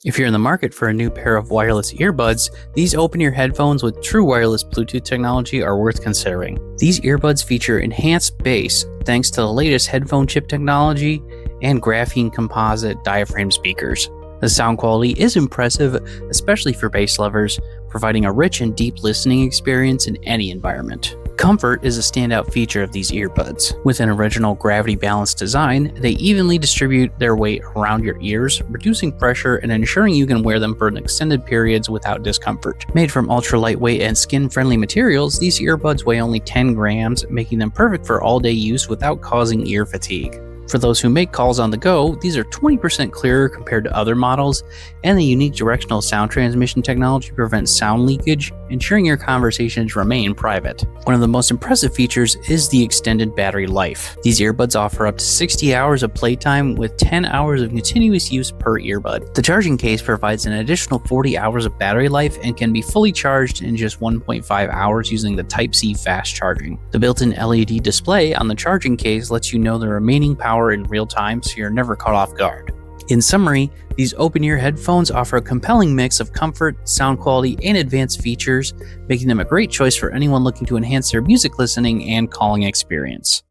If you're in the market for a new pair of wireless earbuds, these open-ear headphones with true wireless Bluetooth technology are worth considering. These earbuds feature enhanced bass thanks to the latest headphone chip technology and graphene composite diaphragm speakers. The sound quality is impressive, especially for bass lovers, providing a rich and deep listening experience in any environment. Comfort is a standout feature of these earbuds. With an original gravity-balanced design, they evenly distribute their weight around your ears, reducing pressure and ensuring you can wear them for extended periods without discomfort. Made from ultra-lightweight and skin-friendly materials, these earbuds weigh only 10 grams, making them perfect for all-day use without causing ear fatigue. For those who make calls on the go, these are 20% clearer compared to other models, and the unique directional sound transmission technology prevents sound leakage, ensuring your conversations remain private. One of the most impressive features is the extended battery life. These earbuds offer up to 60 hours of playtime with 10 hours of continuous use per earbud. The charging case provides an additional 40 hours of battery life and can be fully charged in just 1.5 hours using the Type-C fast charging. The built-in LED display on the charging case lets you know the remaining power in real time, so you're never caught off guard. In summary, these open-ear headphones offer a compelling mix of comfort, sound quality, and advanced features, making them a great choice for anyone looking to enhance their music listening and calling experience.